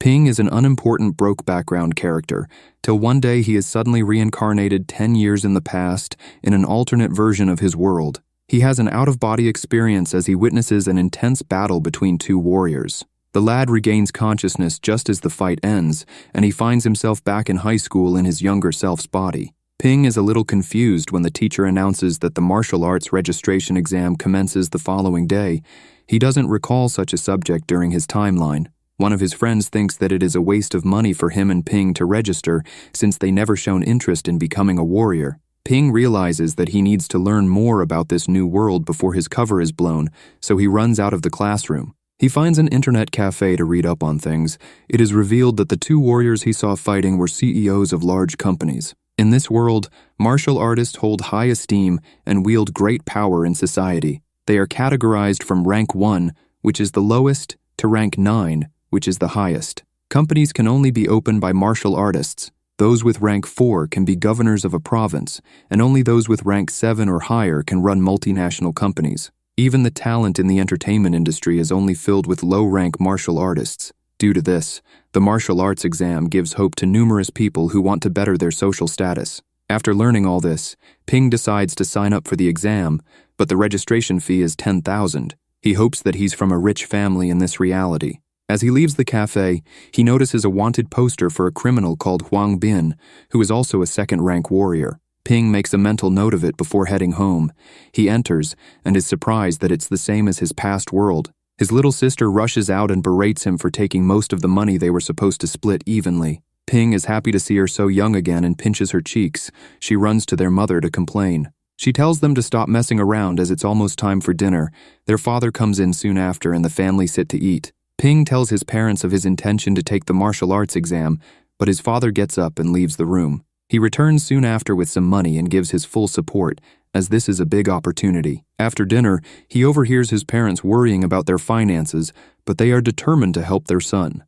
Ping is an unimportant broke background character, till one day he is suddenly reincarnated 10 years in the past in an alternate version of his world. He has an out-of-body experience as he witnesses an intense battle between two warriors. The lad regains consciousness just as the fight ends, and he finds himself back in high school in his younger self's body. Ping is a little confused when the teacher announces that the martial arts registration exam commences the following day. He doesn't recall such a subject during his timeline. One of his friends thinks that it is a waste of money for him and Ping to register since they never shown interest in becoming a warrior. Ping realizes that he needs to learn more about this new world before his cover is blown, so he runs out of the classroom. He finds an internet cafe to read up on things. It is revealed that the two warriors he saw fighting were CEOs of large companies. In this world, martial artists hold high esteem and wield great power in society. They are categorized from rank 1, which is the lowest, to rank 9, which is the highest. Companies can only be opened by martial artists. Those with rank 4 can be governors of a province, and only those with rank 7 or higher can run multinational companies. Even the talent in the entertainment industry is only filled with low-rank martial artists. Due to this, the martial arts exam gives hope to numerous people who want to better their social status. After learning all this, Ping decides to sign up for the exam, but the registration fee is 10,000. He hopes that he's from a rich family in this reality. As he leaves the cafe, he notices a wanted poster for a criminal called Huang Bin, who is also a second-rank warrior. Ping makes a mental note of it before heading home. He enters and is surprised that it's the same as his past world. His little sister rushes out and berates him for taking most of the money they were supposed to split evenly. Ping is happy to see her so young again and pinches her cheeks. She runs to their mother to complain. She tells them to stop messing around as it's almost time for dinner. Their father comes in soon after and the family sit to eat. Ping tells his parents of his intention to take the martial arts exam, but his father gets up and leaves the room. He returns soon after with some money and gives his full support, as this is a big opportunity. After dinner, he overhears his parents worrying about their finances, but they are determined to help their son.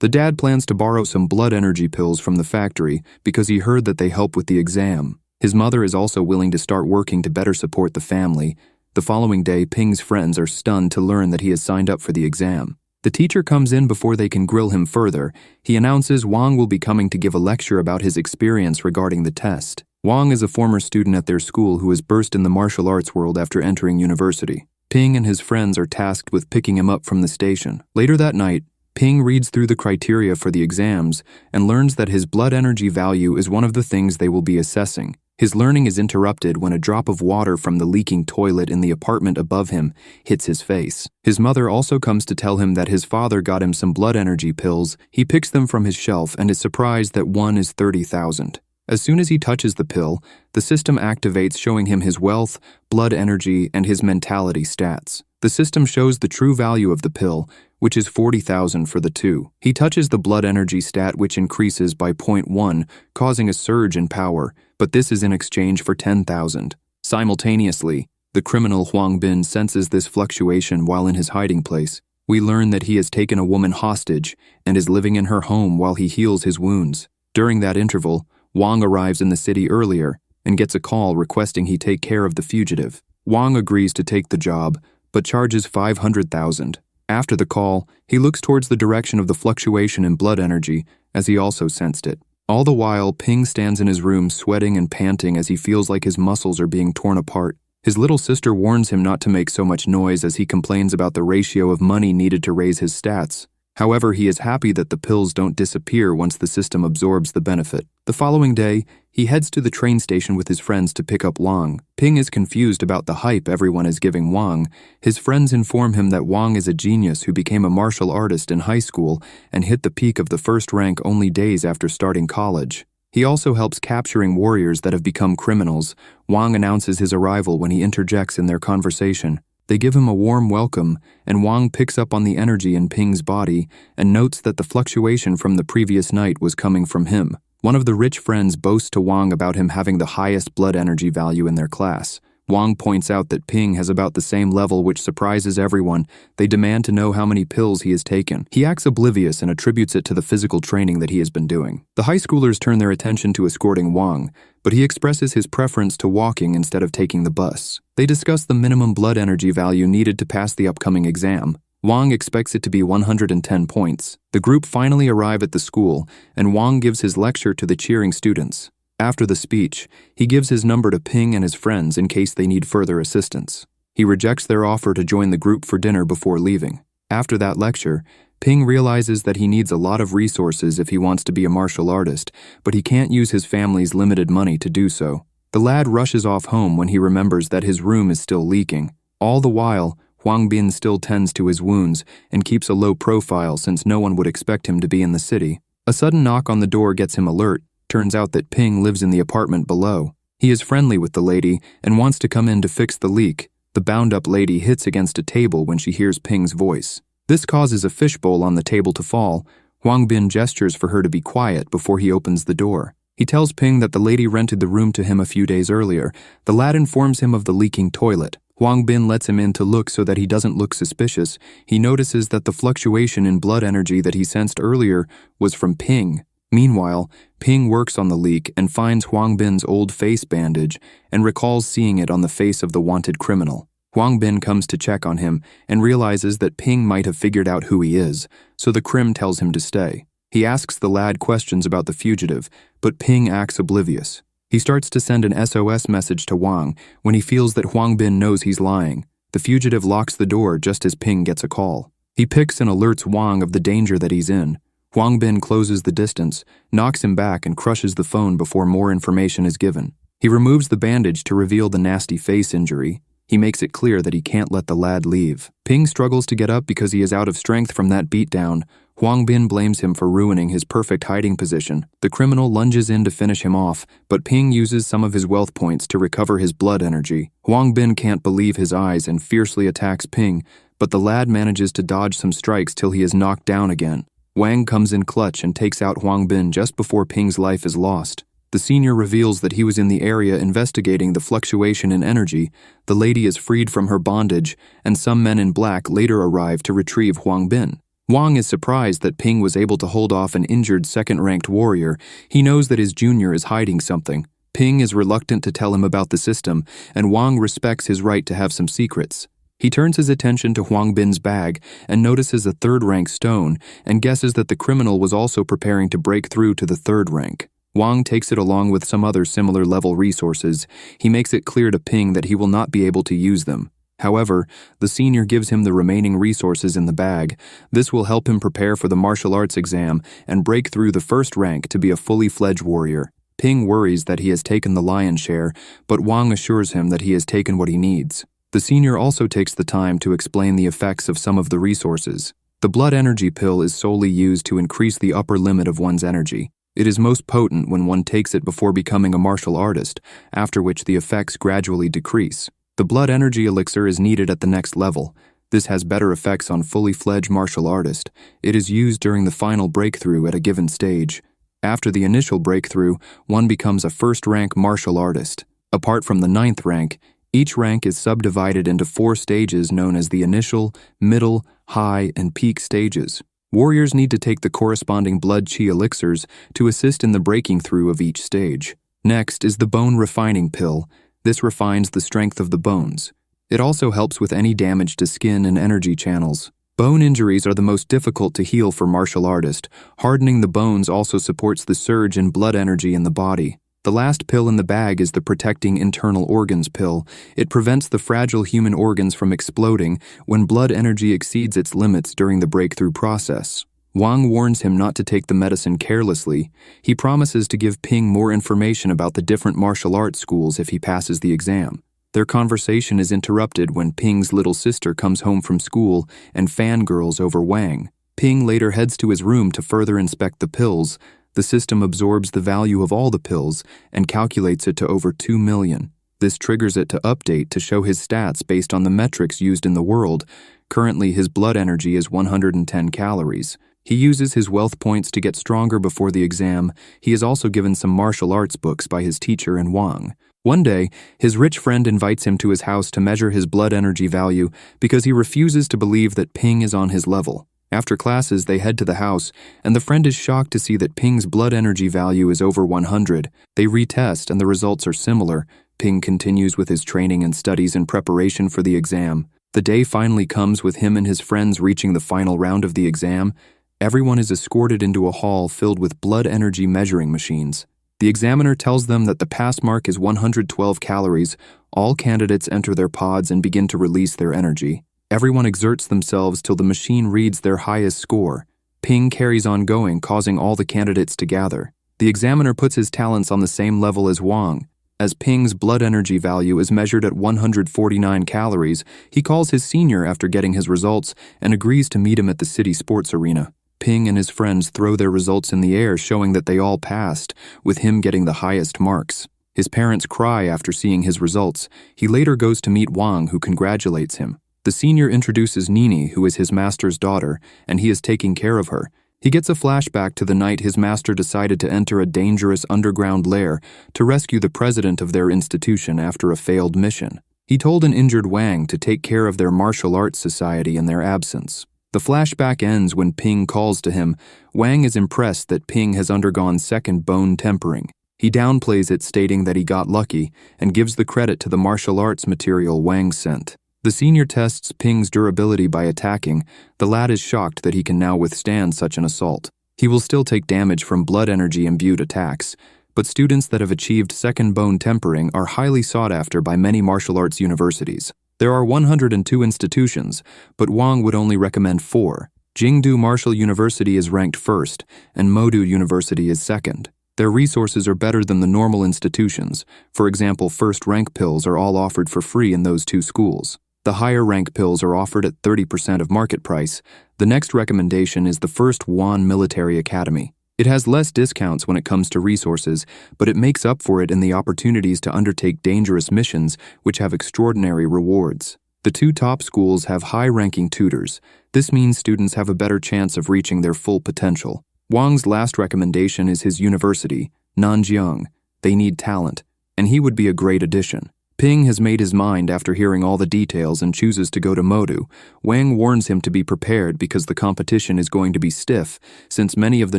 The dad plans to borrow some blood energy pills from the factory because he heard that they help with the exam. His mother is also willing to start working to better support the family. The following day, Ping's friends are stunned to learn that he has signed up for the exam. The teacher comes in before they can grill him further. He announces Wang will be coming to give a lecture about his experience regarding the test. Wang is a former student at their school who has burst in the martial arts world after entering university. Ping and his friends are tasked with picking him up from the station. Later that night, Ping reads through the criteria for the exams and learns that his blood energy value is one of the things they will be assessing. His learning is interrupted when a drop of water from the leaking toilet in the apartment above him hits his face. His mother also comes to tell him that his father got him some blood energy pills. He picks them from his shelf and is surprised that one is 30,000. As soon as he touches the pill, the system activates, showing him his wealth, blood energy, and his mentality stats. The system shows the true value of the pill, which is 40,000 for the two. He touches the blood energy stat, which increases by 0.1, causing a surge in power, but this is in exchange for 10,000. Simultaneously, the criminal Huang Bin senses this fluctuation while in his hiding place. We learn that he has taken a woman hostage and is living in her home while he heals his wounds. During that interval, Wang arrives in the city earlier and gets a call requesting he take care of the fugitive. Wang agrees to take the job, but charges 500,000. After the call, he looks towards the direction of the fluctuation in blood energy, as he also sensed it. All the while, Ping stands in his room sweating and panting as he feels like his muscles are being torn apart. His little sister warns him not to make so much noise as he complains about the ratio of money needed to raise his stats. However, he is happy that the pills don't disappear once the system absorbs the benefit. The following day, he heads to the train station with his friends to pick up Wang. Ping is confused about the hype everyone is giving Wang. His friends inform him that Wang is a genius who became a martial artist in high school and hit the peak of the first rank only days after starting college. He also helps capturing warriors that have become criminals. Wang announces his arrival when he interjects in their conversation. They give him a warm welcome, and Wang picks up on the energy in Ping's body and notes that the fluctuation from the previous night was coming from him. One of the rich friends boasts to Wang about him having the highest blood energy value in their class. Wang points out that Ping has about the same level, which surprises everyone. They demand to know how many pills he has taken. He acts oblivious and attributes it to the physical training that he has been doing. The high schoolers turn their attention to escorting Wang, but he expresses his preference to walking instead of taking the bus. They discuss the minimum blood energy value needed to pass the upcoming exam. Wang expects it to be 110 points. The group finally arrive at the school, and Wang gives his lecture to the cheering students. After the speech, he gives his number to Ping and his friends in case they need further assistance. He rejects their offer to join the group for dinner before leaving. After that lecture, Ping realizes that he needs a lot of resources if he wants to be a martial artist, but he can't use his family's limited money to do so. The lad rushes off home when he remembers that his room is still leaking. All the while, Huang Bin still tends to his wounds and keeps a low profile since no one would expect him to be in the city. A sudden knock on the door gets him alert. Turns out that Ping lives in the apartment below. He is friendly with the lady and wants to come in to fix the leak. The bound-up lady hits against a table when she hears Ping's voice. This causes a fishbowl on the table to fall. Huang Bin gestures for her to be quiet before he opens the door. He tells Ping that the lady rented the room to him a few days earlier. The lad informs him of the leaking toilet. Huang Bin lets him in to look so that he doesn't look suspicious. He notices that the fluctuation in blood energy that he sensed earlier was from Ping. Meanwhile, Ping works on the leak and finds Huang Bin's old face bandage and recalls seeing it on the face of the wanted criminal. Huang Bin comes to check on him and realizes that Ping might have figured out who he is, so the crim tells him to stay. He asks the lad questions about the fugitive, but Ping acts oblivious. He starts to send an SOS message to Wang when he feels that Huang Bin knows he's lying. The fugitive locks the door just as Ping gets a call. He picks and alerts Wang of the danger that he's in. Huang Bin closes the distance, knocks him back and crushes the phone before more information is given. He removes the bandage to reveal the nasty face injury. He makes it clear that he can't let the lad leave. Ping struggles to get up because he is out of strength from that beatdown. Huang Bin blames him for ruining his perfect hiding position. The criminal lunges in to finish him off, but Ping uses some of his wealth points to recover his blood energy. Huang Bin can't believe his eyes and fiercely attacks Ping, but the lad manages to dodge some strikes till he is knocked down again. Wang comes in clutch and takes out Huang Bin just before Ping's life is lost. The senior reveals that he was in the area investigating the fluctuation in energy. The lady is freed from her bondage, and some men in black later arrive to retrieve Huang Bin. Wang is surprised that Ping was able to hold off an injured second-ranked warrior. He knows that his junior is hiding something. Ping is reluctant to tell him about the system, and Wang respects his right to have some secrets. He turns his attention to Huang Bin's bag and notices a third-rank stone and guesses that the criminal was also preparing to break through to the third rank. Wang takes it along with some other similar level resources. He makes it clear to Ping that he will not be able to use them. However, the senior gives him the remaining resources in the bag. This will help him prepare for the martial arts exam and break through the first rank to be a fully fledged warrior. Ping worries that he has taken the lion's share, but Wang assures him that he has taken what he needs. The senior also takes the time to explain the effects of some of the resources. The blood energy pill is solely used to increase the upper limit of one's energy. It is most potent when one takes it before becoming a martial artist, after which the effects gradually decrease. The blood energy elixir is needed at the next level. This has better effects on fully fledged martial artist. It is used during the final breakthrough at a given stage. After the initial breakthrough, one becomes a first-rank martial artist. Apart from the 9th rank, each rank is subdivided into 4 stages known as the initial, middle, high, and peak stages. Warriors need to take the corresponding blood chi elixirs to assist in the breaking through of each stage. Next is the bone refining pill. This refines the strength of the bones. It also helps with any damage to skin and energy channels. Bone injuries are the most difficult to heal for martial artists. Hardening the bones also supports the surge in blood energy in the body. The last pill in the bag is the protecting internal organs pill. It prevents the fragile human organs from exploding when blood energy exceeds its limits during the breakthrough process. Wang warns him not to take the medicine carelessly. He promises to give Ping more information about the different martial arts schools if he passes the exam. Their conversation is interrupted when Ping's little sister comes home from school and fangirls over Wang. Ping later heads to his room to further inspect the pills. The system absorbs the value of all the pills and calculates it to over 2 million. This triggers it to update to show his stats based on the metrics used in the world. Currently, his blood energy is 110 calories. He uses his wealth points to get stronger before the exam. He is also given some martial arts books by his teacher in Wang. One day, his rich friend invites him to his house to measure his blood energy value because he refuses to believe that Ping is on his level. After classes, they head to the house, and the friend is shocked to see that Ping's blood energy value is over 100. They retest, and the results are similar. Ping continues with his training and studies in preparation for the exam. The day finally comes with him and his friends reaching the final round of the exam. Everyone is escorted into a hall filled with blood energy measuring machines. The examiner tells them that the pass mark is 112 calories. All candidates enter their pods and begin to release their energy. Everyone exerts themselves till the machine reads their highest score. Ping carries on going, causing all the candidates to gather. The examiner puts his talents on the same level as Wang. As Ping's blood energy value is measured at 149 calories, he calls his senior after getting his results and agrees to meet him at the city sports arena. Ping and his friends throw their results in the air, showing that they all passed, with him getting the highest marks. His parents cry after seeing his results. He later goes to meet Wang, who congratulates him. The senior introduces Nini, who is his master's daughter, and he is taking care of her. He gets a flashback to the night his master decided to enter a dangerous underground lair to rescue the president of their institution after a failed mission. He told an injured Wang to take care of their martial arts society in their absence. The flashback ends when Ping calls to him. Wang is impressed that Ping has undergone second bone tempering. He downplays it, stating that he got lucky, and gives the credit to the martial arts material Wang sent. The senior tests Ping's durability by attacking. The lad is shocked that he can now withstand such an assault. He will still take damage from blood energy imbued attacks, but students that have achieved second bone tempering are highly sought after by many martial arts universities. There are 102 institutions, but Wang would only recommend 4. Jingdu Martial University is ranked first, and Modu University is second. Their resources are better than the normal institutions. For example, first-rank pills are all offered for free in those 2 schools. The higher-rank pills are offered at 30% of market price. The next recommendation is the First Wan Military Academy. It has less discounts when it comes to resources, but it makes up for it in the opportunities to undertake dangerous missions, which have extraordinary rewards. The 2 top schools have high-ranking tutors. This means students have a better chance of reaching their full potential. Wang's last recommendation is his university, Nanjiang. They need talent, and he would be a great addition. Ping has made his mind after hearing all the details and chooses to go to Modu. Wang warns him to be prepared because the competition is going to be stiff, since many of the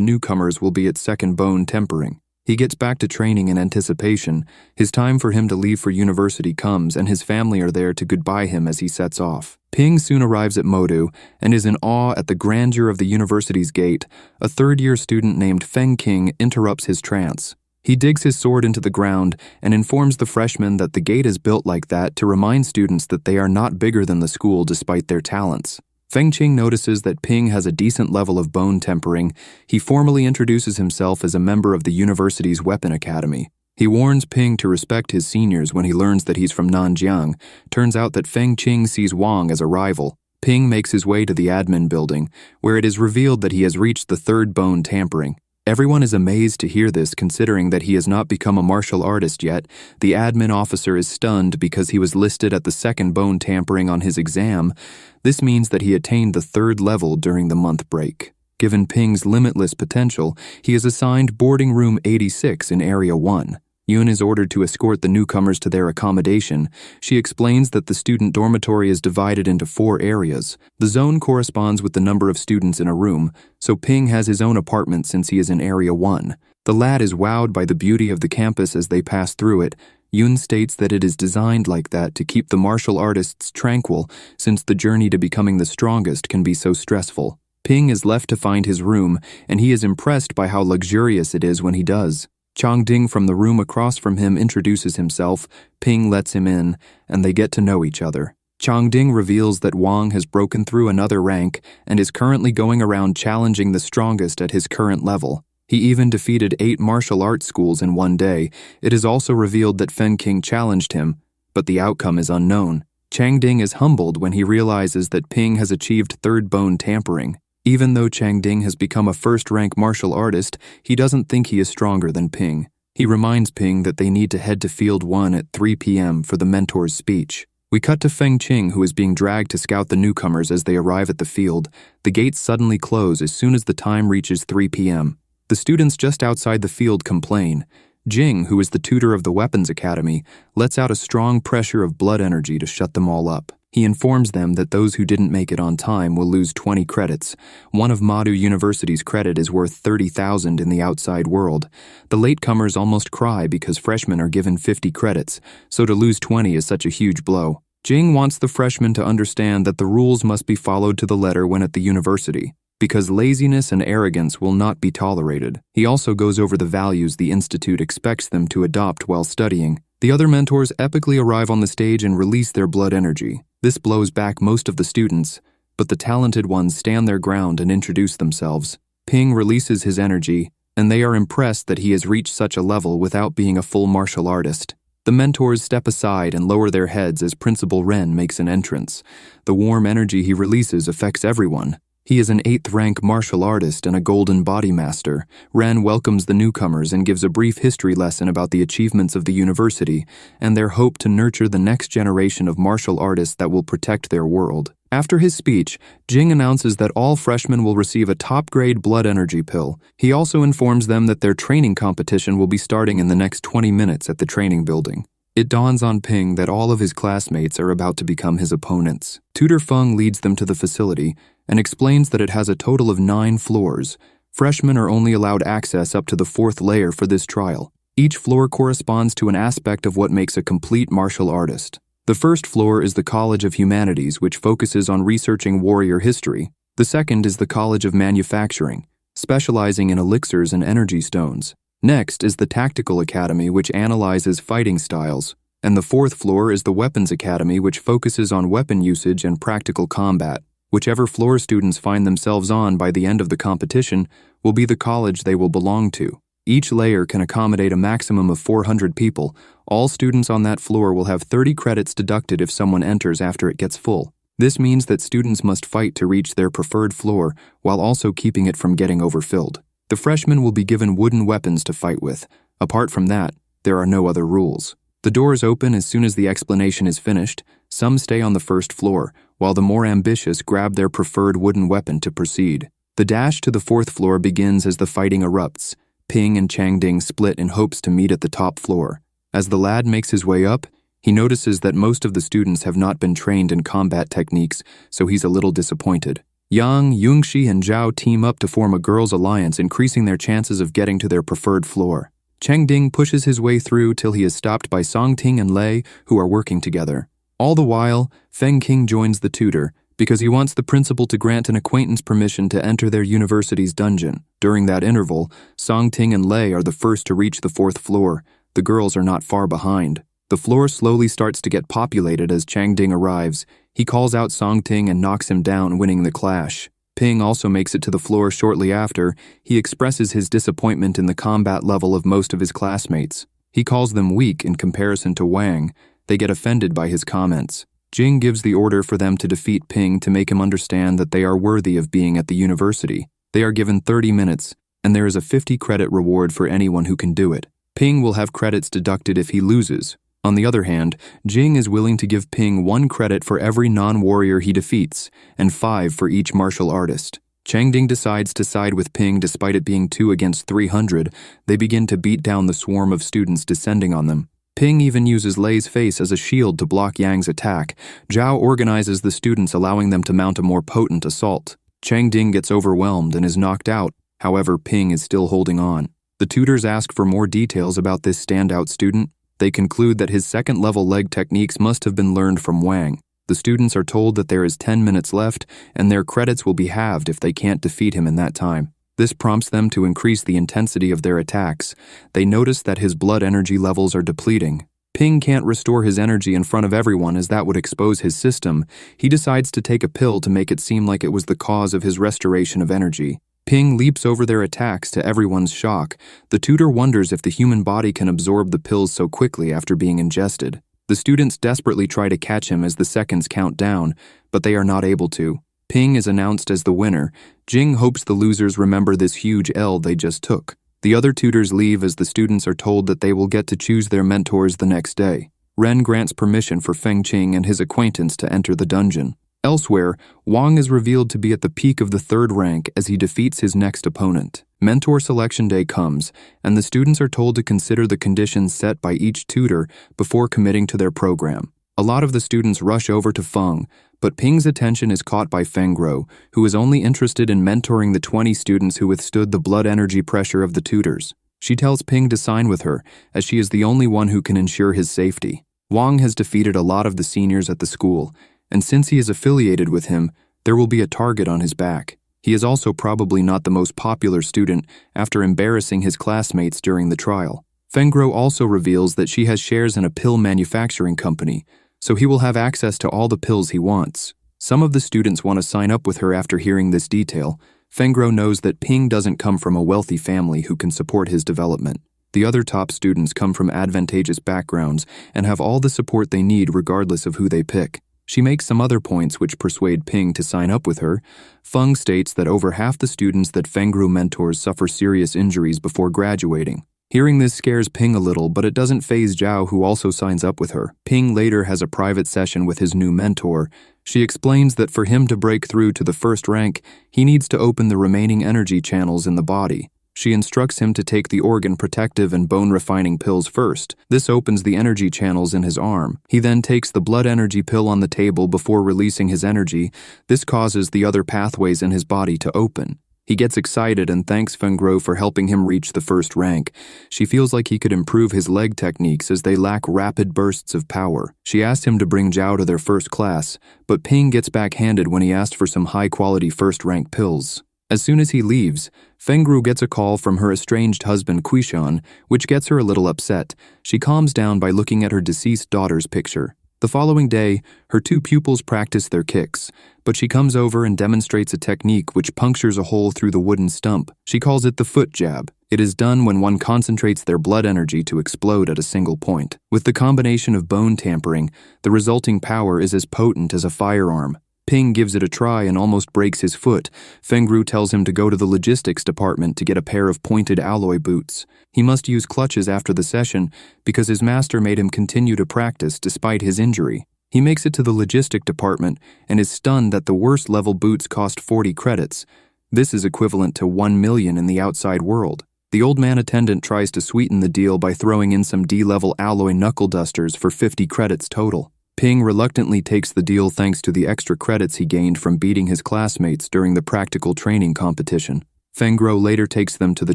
newcomers will be at second bone tempering. He gets back to training in anticipation. His time for him to leave for university comes, and his family are there to goodbye him as he sets off. Ping soon arrives at Modu and is in awe at the grandeur of the university's gate. A third-year student named Feng Qing interrupts his trance. He digs his sword into the ground and informs the freshmen that the gate is built like that to remind students that they are not bigger than the school despite their talents. Feng Qing notices that Ping has a decent level of bone tempering. He formally introduces himself as a member of the university's weapon academy. He warns Ping to respect his seniors when he learns that he's from Nanjiang. Turns out that Feng Qing sees Wang as a rival. Ping makes his way to the admin building, where it is revealed that he has reached the third bone tampering. Everyone is amazed to hear this, considering that he has not become a martial artist yet. The admin officer is stunned because he was listed at the second bone tampering on his exam. This means that he attained the 3rd level during the month break. Given Ping's limitless potential, he is assigned boarding room 86 in Area 1. Yun is ordered to escort the newcomers to their accommodation. She explains that the student dormitory is divided into 4 areas. The zone corresponds with the number of students in a room, so Ping has his own apartment since he is in Area 1. The lad is wowed by the beauty of the campus as they pass through it. Yun states that it is designed like that to keep the martial artists tranquil, since the journey to becoming the strongest can be so stressful. Ping is left to find his room, and he is impressed by how luxurious it is when he does. Changding from the room across from him introduces himself. Ping lets him in, and they get to know each other. Changding reveals that Wang has broken through another rank and is currently going around challenging the strongest at his current level. He even defeated 8 martial arts schools in one day. It is also revealed that Feng Qing challenged him, but the outcome is unknown. Changding is humbled when he realizes that Ping has achieved third bone tampering. Even though Changding has become a first-rank martial artist, he doesn't think he is stronger than Ping. He reminds Ping that they need to head to Field 1 at 3 p.m. for the mentor's speech. We cut to Feng Qing, who is being dragged to scout the newcomers as they arrive at the field. The gates suddenly close as soon as the time reaches 3 p.m. The students just outside the field complain. Jing, who is the tutor of the Weapons Academy, lets out a strong pressure of blood energy to shut them all up. He informs them that those who didn't make it on time will lose 20 credits. One of Madu University's credit is worth 30,000 in the outside world. The latecomers almost cry because freshmen are given 50 credits, so to lose 20 is such a huge blow. Jing wants the freshmen to understand that the rules must be followed to the letter when at the university, because laziness and arrogance will not be tolerated. He also goes over the values the institute expects them to adopt while studying. The other mentors epically arrive on the stage and release their blood energy. This blows back most of the students, but the talented ones stand their ground and introduce themselves. Ping releases his energy, and they are impressed that he has reached such a level without being a full martial artist. The mentors step aside and lower their heads as Principal Ren makes an entrance. The warm energy he releases affects everyone. He is an 8th-rank martial artist and a golden body master. Ren welcomes the newcomers and gives a brief history lesson about the achievements of the university and their hope to nurture the next generation of martial artists that will protect their world. After his speech, Jing announces that all freshmen will receive a top-grade blood energy pill. He also informs them that their training competition will be starting in the next 20 minutes at the training building. It dawns on Ping that all of his classmates are about to become his opponents. Tutor Feng leads them to the facility and explains that it has a total of 9 floors. Freshmen are only allowed access up to the 4th layer for this trial. Each floor corresponds to an aspect of what makes a complete martial artist. The first floor is the College of Humanities, which focuses on researching warrior history. The second is the College of Manufacturing, specializing in elixirs and energy stones. Next is the Tactical Academy, which analyzes fighting styles. And the 4th floor is the Weapons Academy, which focuses on weapon usage and practical combat. Whichever floor students find themselves on by the end of the competition will be the college they will belong to. Each layer can accommodate a maximum of 400 people. All students on that floor will have 30 credits deducted if someone enters after it gets full. This means that students must fight to reach their preferred floor while also keeping it from getting overfilled. The freshmen will be given wooden weapons to fight with. Apart from that, there are no other rules. The doors open as soon as the explanation is finished. Some stay on the first floor, while the more ambitious grab their preferred wooden weapon to proceed. The dash to the 4th floor begins as the fighting erupts. Ping and Changding split in hopes to meet at the top floor. As the lad makes his way up, he notices that most of the students have not been trained in combat techniques, so he's a little disappointed. Yang, Yungxi, and Zhao team up to form a girls' alliance, increasing their chances of getting to their preferred floor. Changding pushes his way through till he is stopped by Songting and Lei, who are working together. All the while, Feng Qing joins the tutor, because he wants the principal to grant an acquaintance permission to enter their university's dungeon. During that interval, Songting and Lei are the first to reach the 4th floor. The girls are not far behind. The floor slowly starts to get populated as Changding arrives. He calls out Songting and knocks him down, winning the clash. Ping also makes it to the floor shortly after. He expresses his disappointment in the combat level of most of his classmates. He calls them weak in comparison to Wang. They get offended by his comments. Jing gives the order for them to defeat Ping to make him understand that they are worthy of being at the university. They are given 30 minutes, and there is a 50-credit reward for anyone who can do it. Ping will have credits deducted if he loses. On the other hand, Jing is willing to give Ping 1 credit for every non-warrior he defeats, and 5 for each martial artist. Changding decides to side with Ping despite it being 2 against 300. They begin to beat down the swarm of students descending on them. Ping even uses Lei's face as a shield to block Yang's attack. Zhao organizes the students, allowing them to mount a more potent assault. Changding gets overwhelmed and is knocked out. However, Ping is still holding on. The tutors ask for more details about this standout student. They conclude that his 2nd-level leg techniques must have been learned from Wang. The students are told that there is 10 minutes left, and their credits will be halved if they can't defeat him in that time. This prompts them to increase the intensity of their attacks. They notice that his blood energy levels are depleting. Ping can't restore his energy in front of everyone as that would expose his system. He decides to take a pill to make it seem like it was the cause of his restoration of energy. Ping leaps over their attacks to everyone's shock. The tutor wonders if the human body can absorb the pills so quickly after being ingested. The students desperately try to catch him as the seconds count down, but they are not able to. Ping is announced as the winner. Jing hopes the losers remember this huge L they just took. The other tutors leave as the students are told that they will get to choose their mentors the next day. Ren grants permission for Feng Qing and his acquaintance to enter the dungeon. Elsewhere, Wang is revealed to be at the peak of the 3rd rank as he defeats his next opponent. Mentor selection day comes, and the students are told to consider the conditions set by each tutor before committing to their program. A lot of the students rush over to Feng, but Ping's attention is caught by Feng Guo, who is only interested in mentoring the 20 students who withstood the blood energy pressure of the tutors. She tells Ping to sign with her, as she is the only one who can ensure his safety. Wang has defeated a lot of the seniors at the school, and since he is affiliated with him, there will be a target on his back. He is also probably not the most popular student after embarrassing his classmates during the trial. Fengro also reveals that she has shares in a pill manufacturing company, so he will have access to all the pills he wants. Some of the students want to sign up with her after hearing this detail. Fengro knows that Ping doesn't come from a wealthy family who can support his development. The other top students come from advantageous backgrounds and have all the support they need regardless of who they pick. She makes some other points which persuade Ping to sign up with her. Feng states that over half the students that Fengru mentors suffer serious injuries before graduating. Hearing this scares Ping a little, but it doesn't faze Zhao, who also signs up with her. Ping later has a private session with his new mentor. She explains that for him to break through to the first rank, he needs to open the remaining energy channels in the body. She instructs him to take the organ protective and bone refining pills first. This opens the energy channels in his arm. He then takes the blood energy pill on the table before releasing his energy. This causes the other pathways in his body to open. He gets excited and thanks Fengro for helping him reach the first rank. She feels like he could improve his leg techniques as they lack rapid bursts of power. She asked him to bring Zhao to their first class, but Ping gets backhanded when he asked for some high-quality first-rank pills. As soon as he leaves, Fengru gets a call from her estranged husband Quishan, which gets her a little upset. She calms down by looking at her deceased daughter's picture. The following day, her two pupils practice their kicks, but she comes over and demonstrates a technique which punctures a hole through the wooden stump. She calls it the foot jab. It is done when one concentrates their blood energy to explode at a single point. With the combination of bone tampering, the resulting power is as potent as a firearm. Ping gives it a try and almost breaks his foot. Fengru tells him to go to the logistics department to get a pair of pointed alloy boots. He must use clutches after the session because his master made him continue to practice despite his injury. He makes it to the logistic department and is stunned that the worst level boots cost 40 credits. This is equivalent to 1 million in the outside world. The old man attendant tries to sweeten the deal by throwing in some D-level alloy knuckle dusters for 50 credits total. Ping reluctantly takes the deal thanks to the extra credits he gained from beating his classmates during the practical training competition. Fengro later takes them to the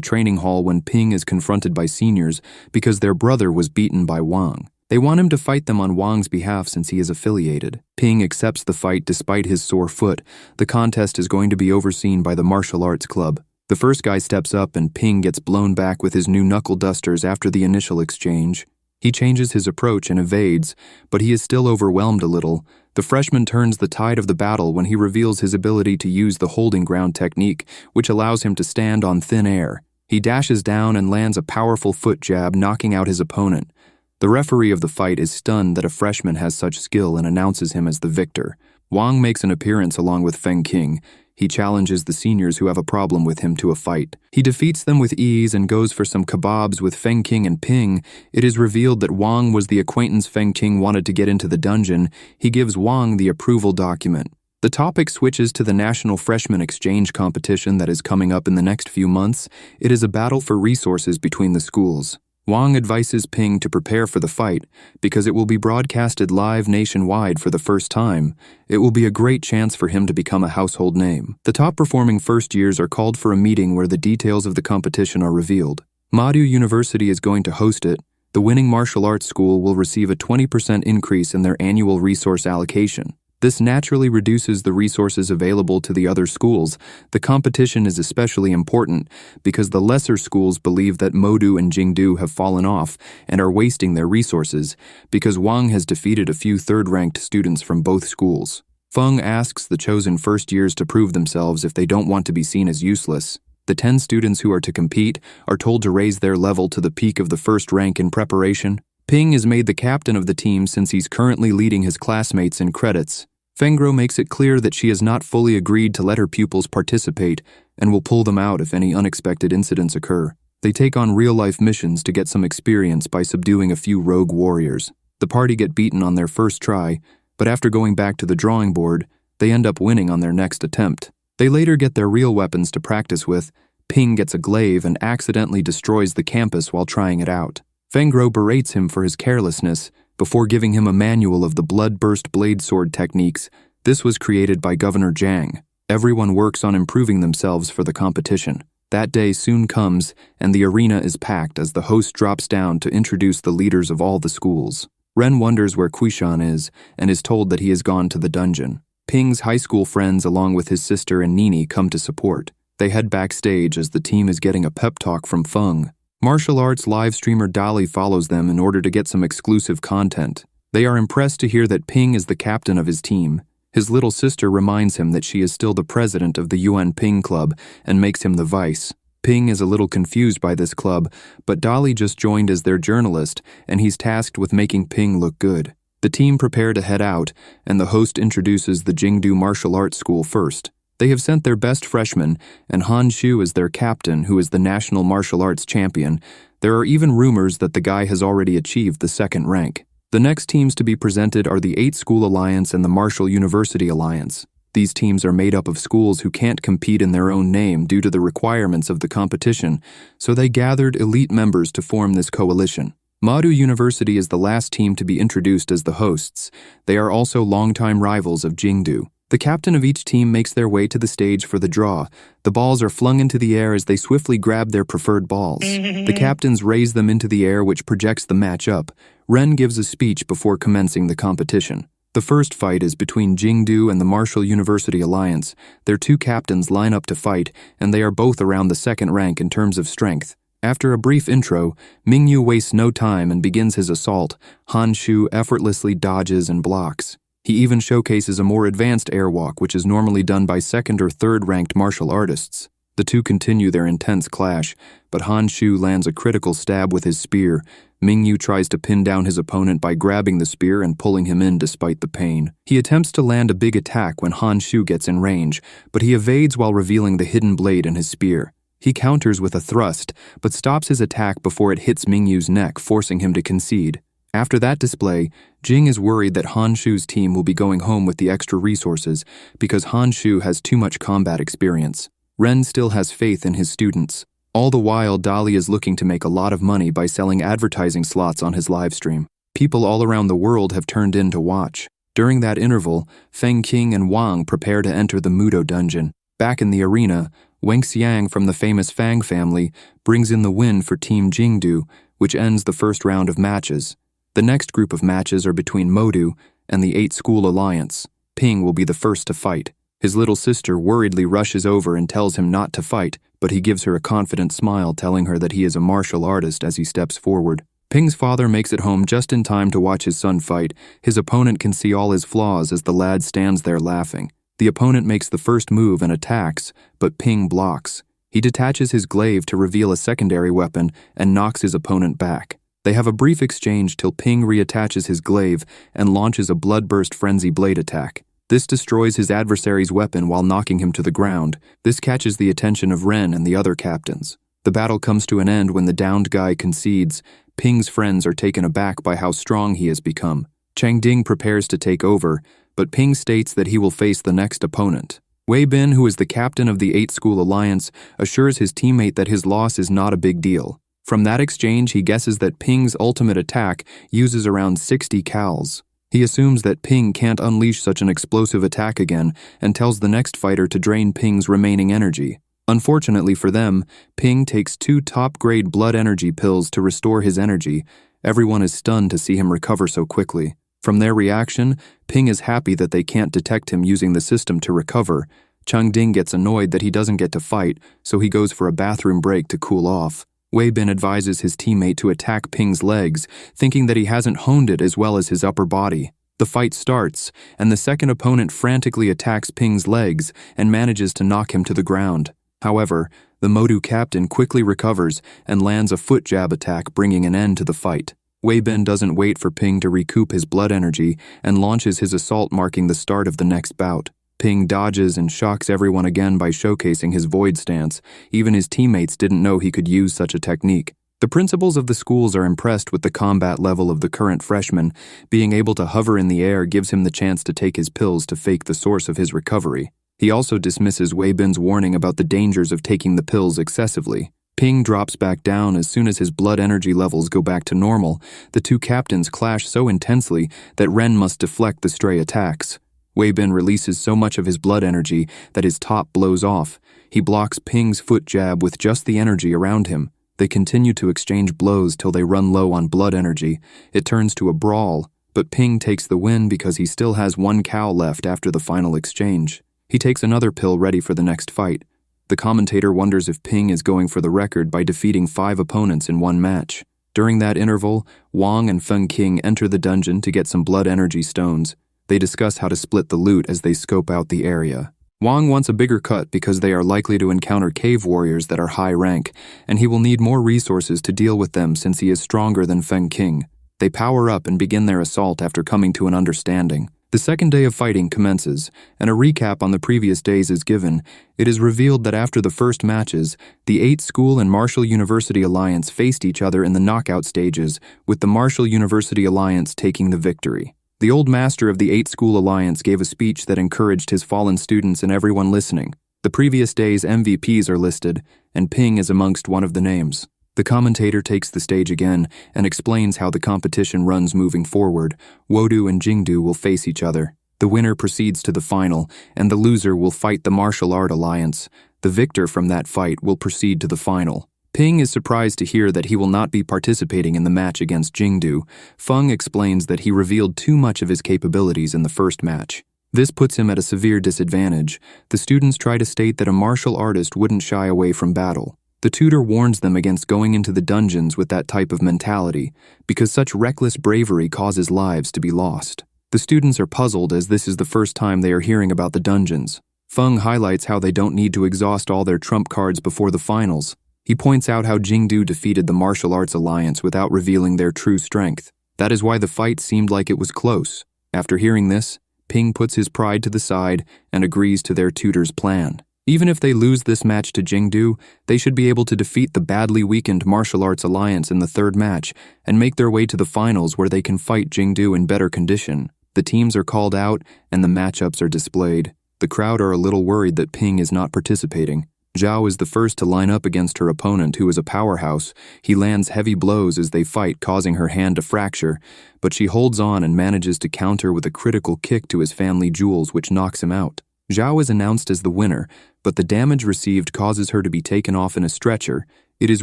training hall when Ping is confronted by seniors because their brother was beaten by Wang. They want him to fight them on Wang's behalf since he is affiliated. Ping accepts the fight despite his sore foot. The contest is going to be overseen by the martial arts club. The first guy steps up and Ping gets blown back with his new knuckle dusters after the initial exchange. He changes his approach and evades, but he is still overwhelmed a little. The freshman turns the tide of the battle when he reveals his ability to use the holding ground technique, which allows him to stand on thin air. He dashes down and lands a powerful foot jab, knocking out his opponent. The referee of the fight is stunned that a freshman has such skill and announces him as the victor. Wang makes an appearance along with Feng Qing. He challenges the seniors who have a problem with him to a fight. He defeats them with ease and goes for some kebabs with Feng Qing and Ping. It is revealed that Wang was the acquaintance Feng Qing wanted to get into the dungeon. He gives Wang the approval document. The topic switches to the National Freshman Exchange competition that is coming up in the next few months. It is a battle for resources between the schools. Wang advises Ping to prepare for the fight because it will be broadcasted live nationwide for the first time. It will be a great chance for him to become a household name. The top-performing first years are called for a meeting where the details of the competition are revealed. Madu University is going to host it. The winning martial arts school will receive a 20% increase in their annual resource allocation. This naturally reduces the resources available to the other schools. The competition is especially important because the lesser schools believe that Modu and Jingdu have fallen off and are wasting their resources because Wang has defeated a few third-ranked students from both schools. Feng asks the chosen first years to prove themselves if they don't want to be seen as useless. The 10 students who are to compete are told to raise their level to the peak of the first rank in preparation. Ping is made the captain of the team since he's currently leading his classmates in credits. Fengro makes it clear that she has not fully agreed to let her pupils participate and will pull them out if any unexpected incidents occur. They take on real-life missions to get some experience by subduing a few rogue warriors. The party get beaten on their first try, but after going back to the drawing board, they end up winning on their next attempt. They later get their real weapons to practice with. Ping gets a glaive and accidentally destroys the campus while trying it out. Fengro berates him for his carelessness before giving him a manual of the blood-burst blade sword techniques. This was created by Governor Zhang. Everyone works on improving themselves for the competition. That day soon comes, and the arena is packed as the host drops down to introduce the leaders of all the schools. Ren wonders where Quishan is and is told that he has gone to the dungeon. Ping's high school friends along with his sister and Nini come to support. They head backstage as the team is getting a pep talk from Feng. Martial arts live streamer Dali follows them in order to get some exclusive content. They are impressed to hear that Ping is the captain of his team. His little sister reminds him that she is still the president of the Yuan Ping Club and makes him the vice. Ping is a little confused by this club, but Dali just joined as their journalist, and he's tasked with making Ping look good. The team prepare to head out, and the host introduces the Jingdu Martial Arts School first. They have sent their best freshman, and Han Shu is their captain, who is the national martial arts champion. There are even rumors that the guy has already achieved the second rank. The next teams to be presented are the 8 School Alliance and the Martial University Alliance. These teams are made up of schools who can't compete in their own name due to the requirements of the competition, so they gathered elite members to form this coalition. Madu University is the last team to be introduced as the hosts. They are also longtime rivals of Jingdu. The captain of each team makes their way to the stage for the draw. The balls are flung into the air as they swiftly grab their preferred balls. The captains raise them into the air, which projects the match up. Ren gives a speech before commencing the competition. The first fight is between Jingdu and the Martial University Alliance. Their 2 captains line up to fight, and they are both around the second rank in terms of strength. After a brief intro, Mingyu wastes no time and begins his assault. Han Shu effortlessly dodges and blocks. He even showcases a more advanced airwalk, which is normally done by 2nd or 3rd ranked martial artists. The two continue their intense clash, but Han Shu lands a critical stab with his spear. Mingyu tries to pin down his opponent by grabbing the spear and pulling him in despite the pain. He attempts to land a big attack when Han Shu gets in range, but he evades while revealing the hidden blade in his spear. He counters with a thrust, but stops his attack before it hits Mingyu's neck, forcing him to concede. After that display, Jing is worried that Han Shu's team will be going home with the extra resources because Han Shu has too much combat experience. Ren still has faith in his students. All the while, Dali is looking to make a lot of money by selling advertising slots on his livestream. People all around the world have turned in to watch. During that interval, Feng Qing and Wang prepare to enter the Mudo dungeon. Back in the arena, Wang Xiang from the famous Fang family brings in the win for Team Jingdu, which ends the first round of matches. The next group of matches are between Modu and the 8 School Alliance. Ping will be the first to fight. His little sister worriedly rushes over and tells him not to fight, but he gives her a confident smile, telling her that he is a martial artist as he steps forward. Ping's father makes it home just in time to watch his son fight. His opponent can see all his flaws as the lad stands there laughing. The opponent makes the first move and attacks, but Ping blocks. He detaches his glaive to reveal a secondary weapon and knocks his opponent back. They have a brief exchange till Ping reattaches his glaive and launches a bloodburst frenzy blade attack. This destroys his adversary's weapon while knocking him to the ground. This catches the attention of Ren and the other captains. The battle comes to an end when the downed guy concedes. Ping's friends are taken aback by how strong he has become. Chang Ding prepares to take over, but Ping states that he will face the next opponent. Wei Bin, who is the captain of the 8 School Alliance, assures his teammate that his loss is not a big deal. From that exchange, he guesses that Ping's ultimate attack uses around 60 cals. He assumes that Ping can't unleash such an explosive attack again and tells the next fighter to drain Ping's remaining energy. Unfortunately for them, Ping takes 2 top-grade blood energy pills to restore his energy. Everyone is stunned to see him recover so quickly. From their reaction, Ping is happy that they can't detect him using the system to recover. Chang Ding gets annoyed that he doesn't get to fight, so he goes for a bathroom break to cool off. Wei Bin advises his teammate to attack Ping's legs, thinking that he hasn't honed it as well as his upper body. The fight starts, and the second opponent frantically attacks Ping's legs and manages to knock him to the ground. However, the Modu captain quickly recovers and lands a foot jab attack, bringing an end to the fight. Wei Bin doesn't wait for Ping to recoup his blood energy and launches his assault, marking the start of the next bout. Ping dodges and shocks everyone again by showcasing his void stance. Even his teammates didn't know he could use such a technique. The principals of the schools are impressed with the combat level of the current freshman. Being able to hover in the air gives him the chance to take his pills to fake the source of his recovery. He also dismisses Wei Bin's warning about the dangers of taking the pills excessively. Ping drops back down as soon as his blood energy levels go back to normal. The 2 captains clash so intensely that Ren must deflect the stray attacks. Wei Bin releases so much of his blood energy that his top blows off. He blocks Ping's foot jab with just the energy around him. They continue to exchange blows till they run low on blood energy. It turns to a brawl, but Ping takes the win because he still has one cow left after the final exchange. He takes another pill ready for the next fight. The commentator wonders if Ping is going for the record by defeating 5 opponents in one match. During that interval, Wang and Feng Qing enter the dungeon to get some blood energy stones. They discuss how to split the loot as they scope out the area. Wang wants a bigger cut because they are likely to encounter cave warriors that are high rank, and he will need more resources to deal with them since he is stronger than Feng Qing. They power up and begin their assault after coming to an understanding. The second day of fighting commences, and a recap on the previous days is given. It is revealed that after the first matches, the 8 School and Marshall University Alliance faced each other in the knockout stages, with the Marshall University Alliance taking the victory. The old master of the 8 School Alliance gave a speech that encouraged his fallen students and everyone listening. The previous day's MVPs are listed, and Ping is amongst one of the names. The commentator takes the stage again and explains how the competition runs moving forward. Wodu and Jingdu will face each other. The winner proceeds to the final, and the loser will fight the Martial Art Alliance. The victor from that fight will proceed to the final. Ping is surprised to hear that he will not be participating in the match against Jingdu. Feng explains that he revealed too much of his capabilities in the first match. This puts him at a severe disadvantage. The students try to state that a martial artist wouldn't shy away from battle. The tutor warns them against going into the dungeons with that type of mentality, because such reckless bravery causes lives to be lost. The students are puzzled as this is the first time they are hearing about the dungeons. Feng highlights how they don't need to exhaust all their trump cards before the finals. He points out how Jingdu defeated the Martial Arts Alliance without revealing their true strength. That is why the fight seemed like it was close. After hearing this, Ping puts his pride to the side and agrees to their tutor's plan. Even if they lose this match to Jingdu, they should be able to defeat the badly weakened Martial Arts Alliance in the third match and make their way to the finals where they can fight Jingdu in better condition. The teams are called out and the matchups are displayed. The crowd are a little worried that Ping is not participating. Zhao is the first to line up against her opponent, who is a powerhouse. He lands heavy blows as they fight, causing her hand to fracture, but she holds on and manages to counter with a critical kick to his family jewels, which knocks him out. Zhao is announced as the winner, but the damage received causes her to be taken off in a stretcher. It is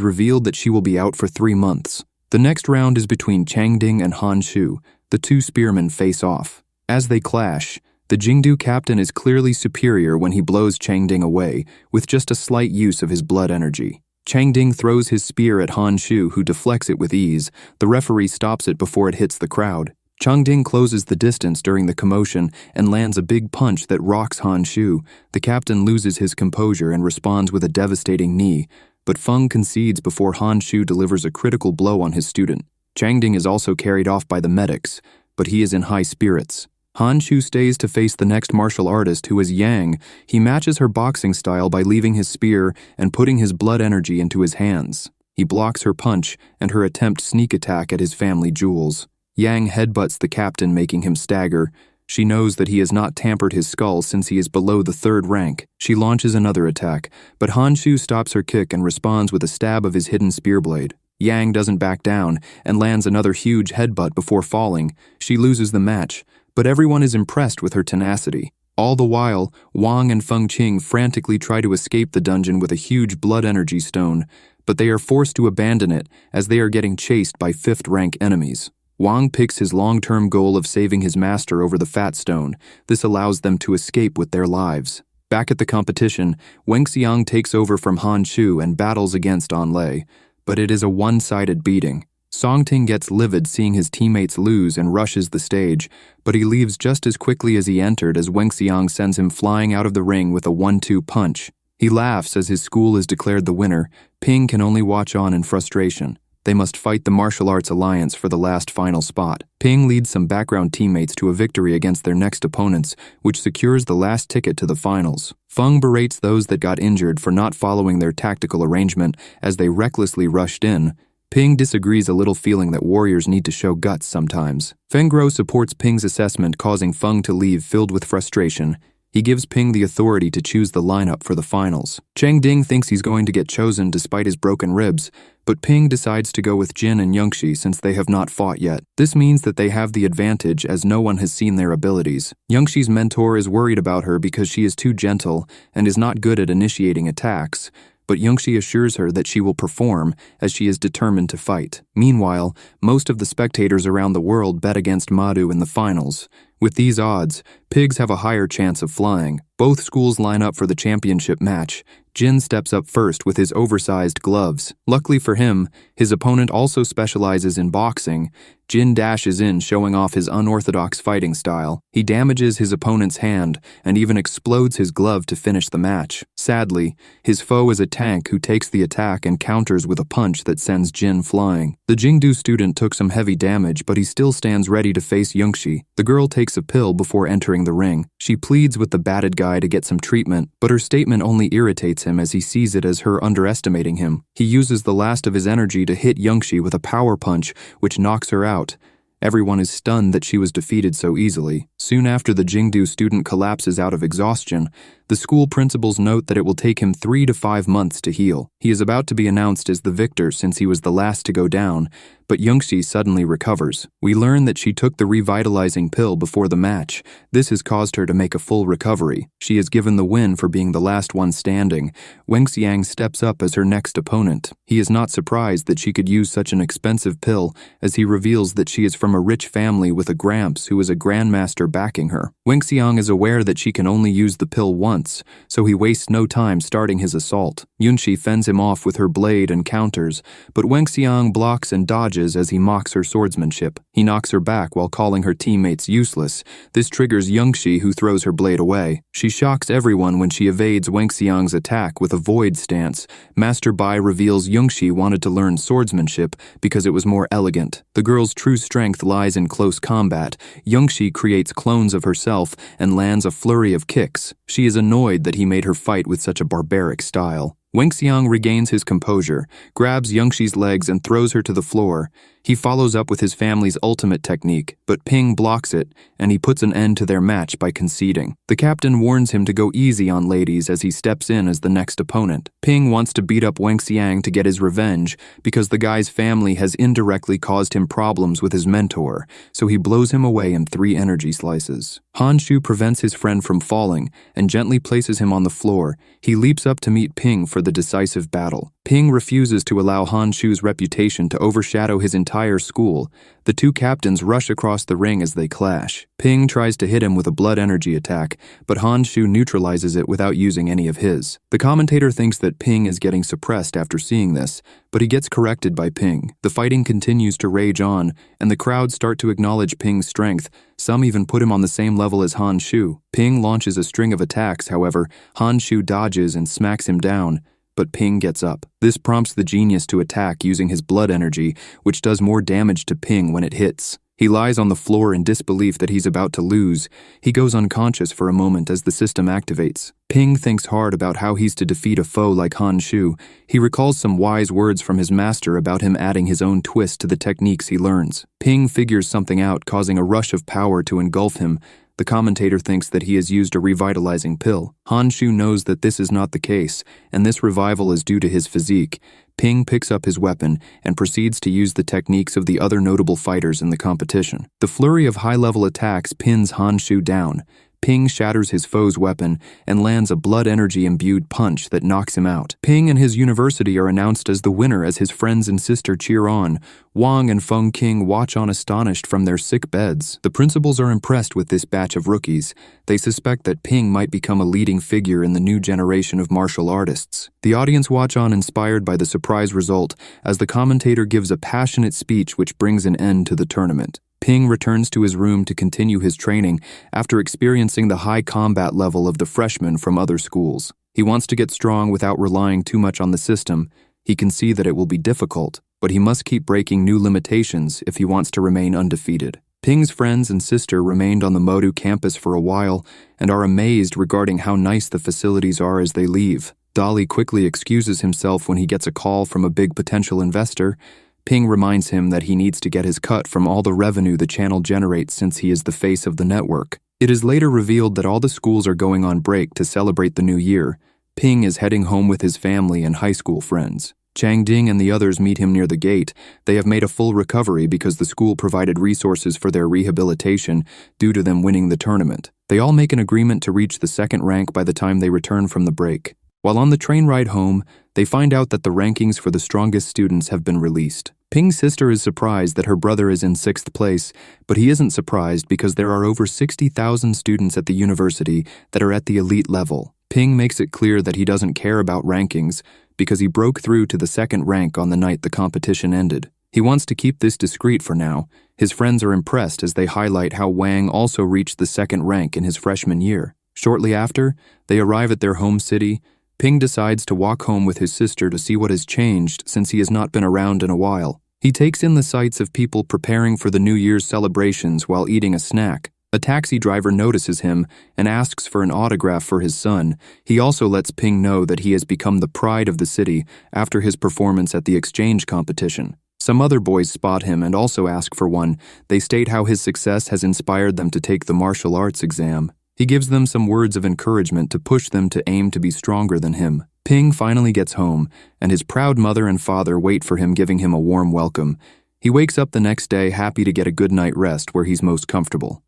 revealed that she will be out for 3 months. The next round is between Changding and Han Shu. The 2 spearmen face off. As they clash, the Jingdu captain is clearly superior when he blows Changding away, with just a slight use of his blood energy. Changding throws his spear at Han Shu, who deflects it with ease. The referee stops it before it hits the crowd. Changding closes the distance during the commotion and lands a big punch that rocks Han Shu. The captain loses his composure and responds with a devastating knee, but Feng concedes before Han Shu delivers a critical blow on his student. Changding is also carried off by the medics, but he is in high spirits. Han Shu stays to face the next martial artist, who is Yang. He matches her boxing style by leaving his spear and putting his blood energy into his hands. He blocks her punch and her attempt sneak attack at his family jewels. Yang headbutts the captain, making him stagger. She knows that he has not tampered his skull since he is below the 3rd rank. She launches another attack, but Han Shu stops her kick and responds with a stab of his hidden spear blade. Yang doesn't back down and lands another huge headbutt before falling. She loses the match, but everyone is impressed with her tenacity. All the while, Wang and Feng Qing frantically try to escape the dungeon with a huge blood energy stone, but they are forced to abandon it as they are getting chased by 5th-rank enemies. Wang picks his long-term goal of saving his master over the fat stone. This allows them to escape with their lives. Back at the competition, Wang Xiang takes over from Han Shu and battles against An Lei, but it is a one-sided beating. Song Ting gets livid seeing his teammates lose and rushes the stage, but he leaves just as quickly as he entered as Wang Xiang sends him flying out of the ring with a 1-2 punch. He laughs as his school is declared the winner. Ping can only watch on in frustration. They must fight the Martial Arts Alliance for the last final spot. Ping leads some background teammates to a victory against their next opponents, which secures the last ticket to the finals. Feng berates those that got injured for not following their tactical arrangement as they recklessly rushed in. Ping disagrees a little, feeling that warriors need to show guts sometimes. Feng Guo supports Ping's assessment, causing Feng to leave filled with frustration. He gives Ping the authority to choose the lineup for the finals. Cheng Ding thinks he's going to get chosen despite his broken ribs, but Ping decides to go with Jin and Yangshi since they have not fought yet. This means that they have the advantage as no one has seen their abilities. Yangshi's mentor is worried about her because she is too gentle and is not good at initiating attacks, but Youngshi assures her that she will perform, as she is determined to fight. Meanwhile, most of the spectators around the world bet against Madu in the finals. With these odds, pigs have a higher chance of flying. Both schools line up for the championship match. Jin steps up first with his oversized gloves. Luckily for him, his opponent also specializes in boxing. Jin dashes in, showing off his unorthodox fighting style. He damages his opponent's hand and even explodes his glove to finish the match. Sadly, his foe is a tank who takes the attack and counters with a punch that sends Jin flying. The Jingdu student took some heavy damage, but he still stands ready to face Youngshi. The girl takes a pill before entering the ring. She pleads with the batted guy to get some treatment, but her statement only irritates him as he sees it as her underestimating him. He uses the last of his energy to hit Youngshi with a power punch, which knocks her out. Everyone is stunned that she was defeated so easily. Soon after the Jingdu student collapses out of exhaustion, the school principals note that it will take him 3 to 5 months to heal. He is about to be announced as the victor since he was the last to go down, but Youngshi suddenly recovers. We learn that she took the revitalizing pill before the match. This has caused her to make a full recovery. She is given the win for being the last one standing. Wangxiang steps up as her next opponent. He is not surprised that she could use such an expensive pill, as he reveals that she is from a rich family with a gramps who is a grandmaster backing her. Wangxiang is aware that she can only use the pill once, so he wastes no time starting his assault. Yunshi fends him off with her blade and counters, but Wangxiang blocks and dodges as he mocks her swordsmanship. He knocks her back while calling her teammates useless. This triggers Youngshi, who throws her blade away. She shocks everyone when she evades Wangxiang's attack with a void stance. Master Bai reveals Youngshi wanted to learn swordsmanship because it was more elegant. The girl's true strength lies in close combat. Youngshi creates clones of herself and lands a flurry of kicks. She is annoyed that he made her fight with such a barbaric style. Wangxiang regains his composure, grabs Youngshi's legs and throws her to the floor. He follows up with his family's ultimate technique, but Ping blocks it, and he puts an end to their match by conceding. The captain warns him to go easy on ladies as he steps in as the next opponent. Ping wants to beat up Wangxiang to get his revenge because the guy's family has indirectly caused him problems with his mentor, so he blows him away in 3 energy slices. Han Shu prevents his friend from falling and gently places him on the floor. He leaps up to meet Ping for the decisive battle. Ping refuses to allow Han Shu's reputation to overshadow his entire school. The 2 captains rush across the ring as they clash. Ping tries to hit him with a blood energy attack, but Han Shu neutralizes it without using any of his. The commentator thinks that Ping is getting suppressed after seeing this, but he gets corrected by Ping. The fighting continues to rage on, and the crowd start to acknowledge Ping's strength. Some even put him on the same level as Han Shu. Ping launches a string of attacks, however, Han Shu dodges and smacks him down, but Ping gets up. This prompts the genius to attack using his blood energy, which does more damage to Ping when it hits. He lies on the floor in disbelief that he's about to lose. He goes unconscious for a moment as the system activates. Ping thinks hard about how he's to defeat a foe like Han Shu. He recalls some wise words from his master about him adding his own twist to the techniques he learns. Ping figures something out, causing a rush of power to engulf him. The commentator thinks that he has used a revitalizing pill. Han Shu knows that this is not the case, and this revival is due to his physique. Ping picks up his weapon and proceeds to use the techniques of the other notable fighters in the competition. The flurry of high-level attacks pins Han Shu down. Ping shatters his foe's weapon and lands a blood energy-imbued punch that knocks him out. Ping and his university are announced as the winner as his friends and sister cheer on. Wang and Feng Qing watch on astonished from their sick beds. The principals are impressed with this batch of rookies. They suspect that Ping might become a leading figure in the new generation of martial artists. The audience watch on inspired by the surprise result as the commentator gives a passionate speech which brings an end to the tournament. Ping returns to his room to continue his training after experiencing the high combat level of the freshmen from other schools. He wants to get strong without relying too much on the system. He can see that it will be difficult, but he must keep breaking new limitations if he wants to remain undefeated. Ping's friends and sister remained on the Modu campus for a while and are amazed regarding how nice the facilities are as they leave. Dali quickly excuses himself when he gets a call from a big potential investor. Ping reminds him that he needs to get his cut from all the revenue the channel generates since he is the face of the network. It is later revealed that all the schools are going on break to celebrate the new year. Ping is heading home with his family and high school friends. Chang Ding and the others meet him near the gate. They have made a full recovery because the school provided resources for their rehabilitation due to them winning the tournament. They all make an agreement to reach the 2nd rank by the time they return from the break. While on the train ride home, they find out that the rankings for the strongest students have been released. Ping's sister is surprised that her brother is in 6th place, but he isn't surprised because there are over 60,000 students at the university that are at the elite level. Ping makes it clear that he doesn't care about rankings because he broke through to the 2nd rank on the night the competition ended. He wants to keep this discreet for now. His friends are impressed as they highlight how Wang also reached the 2nd rank in his freshman year. Shortly after, they arrive at their home city. Ping decides to walk home with his sister to see what has changed since he has not been around in a while. He takes in the sights of people preparing for the New Year's celebrations while eating a snack. A taxi driver notices him and asks for an autograph for his son. He also lets Ping know that he has become the pride of the city after his performance at the exchange competition. Some other boys spot him and also ask for one. They state how his success has inspired them to take the martial arts exam. He gives them some words of encouragement to push them to aim to be stronger than him. Ping finally gets home, and his proud mother and father wait for him, giving him a warm welcome. He wakes up the next day happy to get a good night rest where he's most comfortable.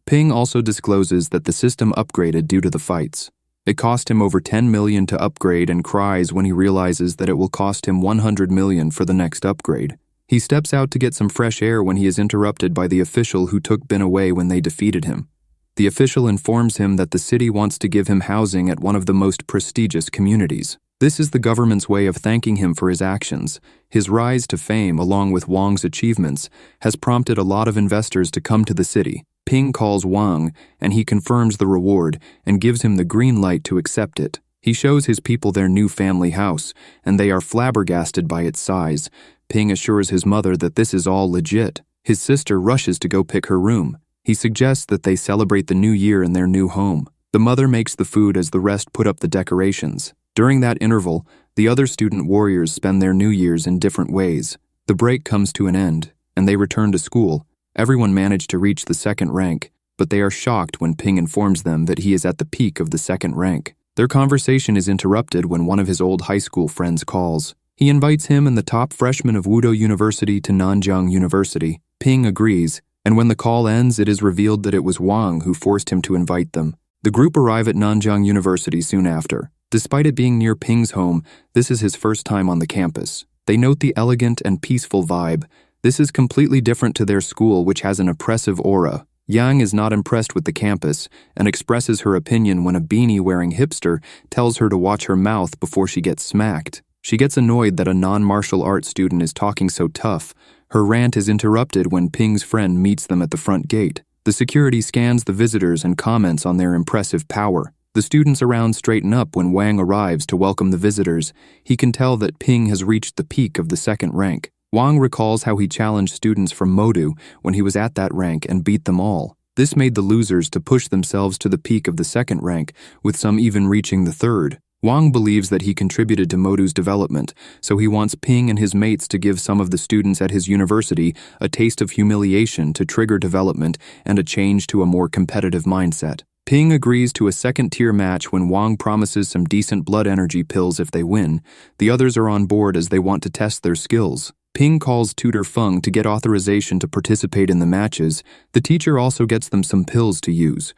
Ping also discloses that the system upgraded due to the fights. It cost him over 10 million to upgrade and cries when he realizes that it will cost him 100 million for the next upgrade. He steps out to get some fresh air when he is interrupted by the official who took Bin away when they defeated him. The official informs him that the city wants to give him housing at one of the most prestigious communities. This is the government's way of thanking him for his actions. His rise to fame, along with Wang's achievements, has prompted a lot of investors to come to the city. Ping calls Wang, and he confirms the reward and gives him the green light to accept it. He shows his people their new family house, and they are flabbergasted by its size. Ping assures his mother that this is all legit. His sister rushes to go pick her room. He suggests that they celebrate the new year in their new home. The mother makes the food as the rest put up the decorations. During that interval, the other student warriors spend their New Year's in different ways. The break comes to an end, and they return to school. Everyone managed to reach the 2nd rank, but they are shocked when Ping informs them that he is at the peak of the 2nd rank. Their conversation is interrupted when one of his old high school friends calls. He invites him and the top freshman of Wudou University to Nanjing University. Ping agrees, and when the call ends, it is revealed that it was Wang who forced him to invite them. The group arrive at Nanjing University soon after. Despite it being near Ping's home, this is his first time on the campus. They note the elegant and peaceful vibe. This is completely different to their school, which has an oppressive aura. Yang is not impressed with the campus and expresses her opinion when a beanie-wearing hipster tells her to watch her mouth before she gets smacked. She gets annoyed that a non-martial arts student is talking so tough. Her rant is interrupted when Ping's friend meets them at the front gate. The security scans the visitors and comments on their impressive power. The students around straighten up when Wang arrives to welcome the visitors. He can tell that Ping has reached the peak of the 2nd rank. Wang recalls how he challenged students from Modu when he was at that rank and beat them all. This made the losers to push themselves to the peak of the 2nd rank, with some even reaching the 3rd. Wang believes that he contributed to Modu's development, so he wants Ping and his mates to give some of the students at his university a taste of humiliation to trigger development and a change to a more competitive mindset. Ping agrees to a 2nd-tier match when Wang promises some decent blood energy pills if they win. The others are on board as they want to test their skills. Ping calls tutor Feng to get authorization to participate in the matches. The teacher also gets them some pills to use.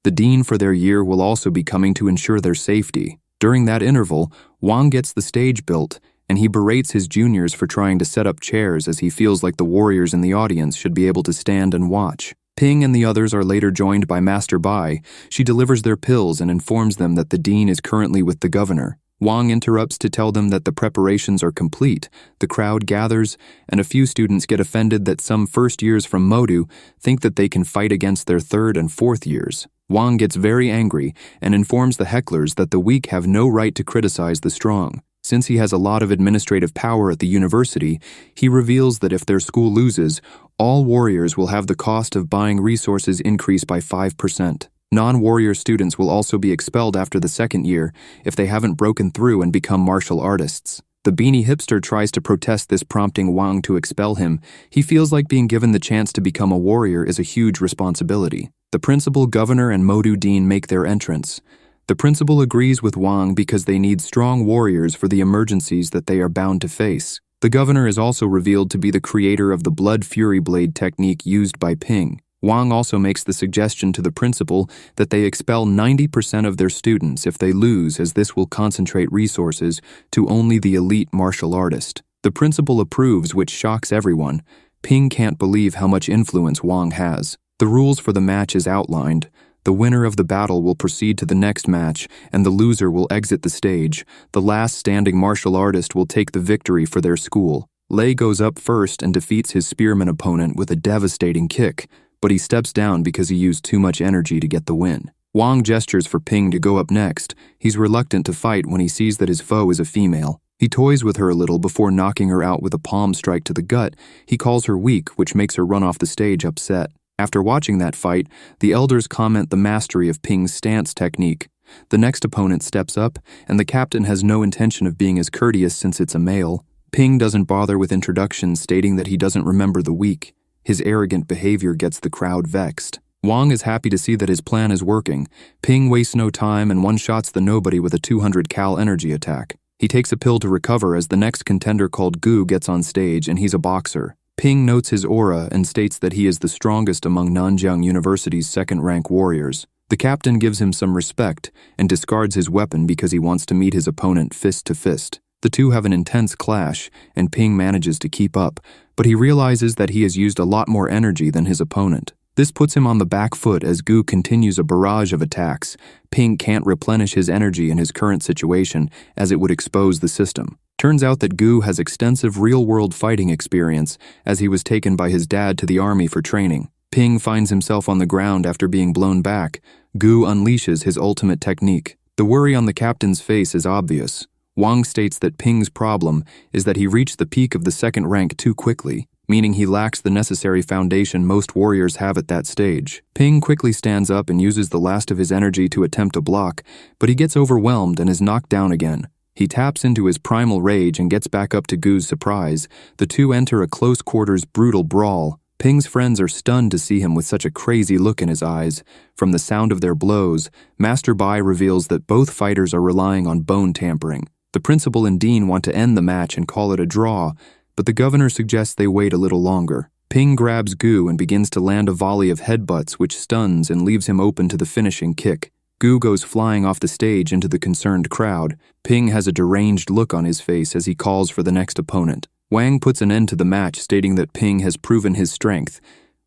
The dean for their year will also be coming to ensure their safety. During that interval, Wang gets the stage built, and he berates his juniors for trying to set up chairs as he feels like the warriors in the audience should be able to stand and watch. Ping and the others are later joined by Master Bai. She delivers their pills and informs them that the dean is currently with the governor. Wang interrupts to tell them that the preparations are complete. The crowd gathers, and a few students get offended that some first years from Modu think that they can fight against their 3rd and 4th years. Wang gets very angry and informs the hecklers that the weak have no right to criticize the strong. Since he has a lot of administrative power at the university, he reveals that if their school loses, all warriors will have the cost of buying resources increase by 5%. Non-warrior students will also be expelled after the 2nd year if they haven't broken through and become martial artists. The beanie hipster tries to protest this, prompting Wang to expel him. He feels like being given the chance to become a warrior is a huge responsibility. The principal, governor, and Modu dean make their entrance. The principal agrees with Wang because they need strong warriors for the emergencies that they are bound to face. The governor is also revealed to be the creator of the Blood Fury Blade technique used by Ping. Wang also makes the suggestion to the principal that they expel 90% of their students if they lose, as this will concentrate resources to only the elite martial artist. The principal approves, which shocks everyone. Ping can't believe how much influence Wang has. The rules for the match is outlined. The winner of the battle will proceed to the next match, and the loser will exit the stage. The last standing martial artist will take the victory for their school. Lei goes up first and defeats his spearman opponent with a devastating kick, but he steps down because he used too much energy to get the win. Wang gestures for Ping to go up next. He's reluctant to fight when he sees that his foe is a female. He toys with her a little before knocking her out with a palm strike to the gut. He calls her weak, which makes her run off the stage upset. After watching that fight, the elders comment the mastery of Ping's stance technique. The next opponent steps up, and the captain has no intention of being as courteous since it's a male. Ping doesn't bother with introductions, stating that he doesn't remember the weak. His arrogant behavior gets the crowd vexed. Wang is happy to see that his plan is working. Ping wastes no time and one-shots the nobody with a 200 cal energy attack. He takes a pill to recover as the next contender called Gu gets on stage, and he's a boxer. Ping notes his aura and states that he is the strongest among Nanjiang University's second-rank warriors. The captain gives him some respect and discards his weapon because he wants to meet his opponent fist to fist. The two have an intense clash, and Ping manages to keep up, but he realizes that he has used a lot more energy than his opponent. This puts him on the back foot as Gu continues a barrage of attacks. Ping can't replenish his energy in his current situation, as it would expose the system. Turns out that Gu has extensive real-world fighting experience, as he was taken by his dad to the army for training. Ping finds himself on the ground after being blown back. Gu unleashes his ultimate technique. The worry on the captain's face is obvious. Wang states that Ping's problem is that he reached the peak of the second rank too quickly, meaning he lacks the necessary foundation most warriors have at that stage. Ping quickly stands up and uses the last of his energy to attempt a block, but he gets overwhelmed and is knocked down again. He taps into his primal rage and gets back up to Gu's surprise. The two enter a close-quarters brutal brawl. Ping's friends are stunned to see him with such a crazy look in his eyes. From the sound of their blows, Master Bai reveals that both fighters are relying on bone tampering. The principal and dean want to end the match and call it a draw, but the governor suggests they wait a little longer. Ping grabs Gu and begins to land a volley of headbutts which stuns and leaves him open to the finishing kick. Gu goes flying off the stage into the concerned crowd. Ping has a deranged look on his face as he calls for the next opponent. Wang puts an end to the match, stating that Ping has proven his strength.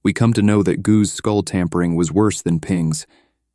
We come to know that Gu's skull tampering was worse than Ping's,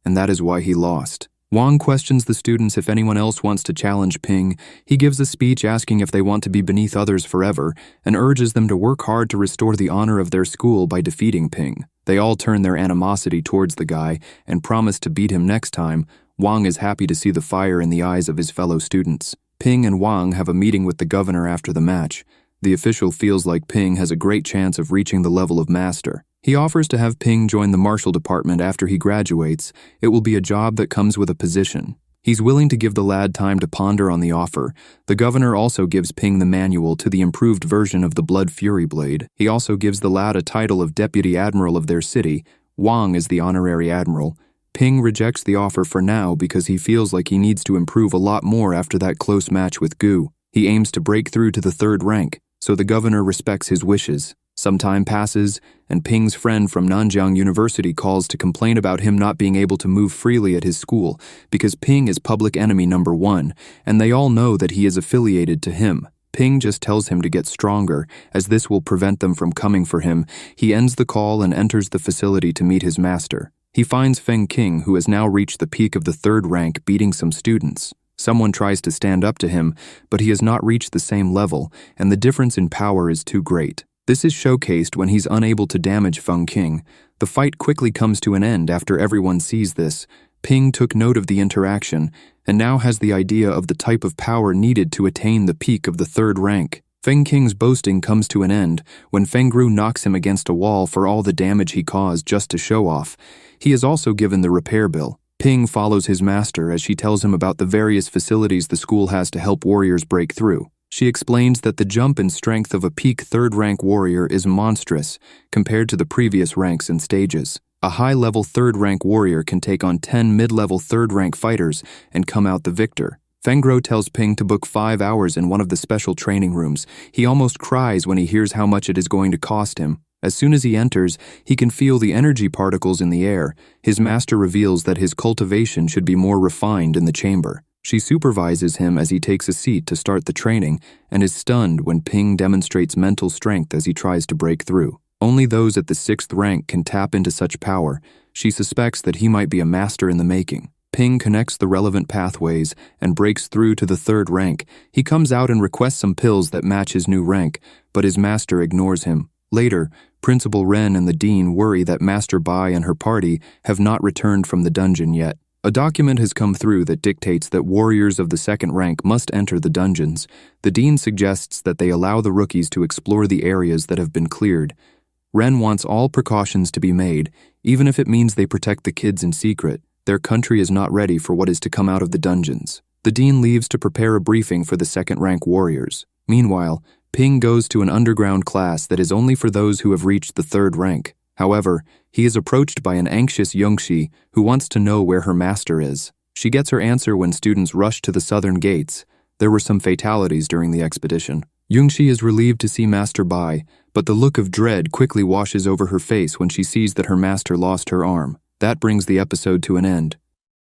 and that is why he lost. Wang questions the students if anyone else wants to challenge Ping. He gives a speech asking if they want to be beneath others forever, and urges them to work hard to restore the honor of their school by defeating Ping. They all turn their animosity towards the guy and promise to beat him next time. Wang is happy to see the fire in the eyes of his fellow students. Ping and Wang have a meeting with the governor after the match. The official feels like Ping has a great chance of reaching the level of master. He offers to have Ping join the martial department after he graduates. It will be a job that comes with a position. He's willing to give the lad time to ponder on the offer. The governor also gives Ping the manual to the improved version of the Blood Fury blade. He also gives the lad a title of deputy admiral of their city. Wang is the honorary admiral. Ping rejects the offer for now because he feels like he needs to improve a lot more after that close match with Gu. He aims to break through to the third rank, so the governor respects his wishes. Some time passes, and Ping's friend from Nanjiang University calls to complain about him not being able to move freely at his school because Ping is public enemy number 1, and they all know that he is affiliated to him. Ping just tells him to get stronger, as this will prevent them from coming for him. He ends the call and enters the facility to meet his master. He finds Feng Qing, who has now reached the peak of the third rank, beating some students. Someone tries to stand up to him, but he has not reached the same level, and the difference in power is too great. This is showcased when he's unable to damage Feng Qing. The fight quickly comes to an end after everyone sees this. Ping took note of the interaction, and now has the idea of the type of power needed to attain the peak of the third rank. Feng Qing's boasting comes to an end when Feng Gru knocks him against a wall for all the damage he caused just to show off. He is also given the repair bill. Ping follows his master as she tells him about the various facilities the school has to help warriors break through. She explains that the jump in strength of a peak third-rank warrior is monstrous compared to the previous ranks and stages. A high-level third-rank warrior can take on 10 mid-level third-rank fighters and come out the victor. Feng Gru tells Ping to book 5 hours in one of the special training rooms. He almost cries when he hears how much it is going to cost him. As soon as he enters, he can feel the energy particles in the air. His master reveals that his cultivation should be more refined in the chamber. She supervises him as he takes a seat to start the training and is stunned when Ping demonstrates mental strength as he tries to break through. Only those at the 6th rank can tap into such power. She suspects that he might be a master in the making. Ping connects the relevant pathways and breaks through to the 3rd rank. He comes out and requests some pills that match his new rank, but his master ignores him. Later, Principal Ren and the Dean worry that Master Bai and her party have not returned from the dungeon yet. A document has come through that dictates that warriors of the 2nd rank must enter the dungeons. The Dean suggests that they allow the rookies to explore the areas that have been cleared. Ren wants all precautions to be made, even if it means they protect the kids in secret. Their country is not ready for what is to come out of the dungeons. The Dean leaves to prepare a briefing for the 2nd rank warriors. Meanwhile, Ping goes to an underground class that is only for those who have reached the 3rd rank. However, he is approached by an anxious Yongxi who wants to know where her master is. She gets her answer when students rush to the southern gates. There were some fatalities during the expedition. Yongxi is relieved to see Master Bai, but the look of dread quickly washes over her face when she sees that her master lost her arm. That brings the episode to an end.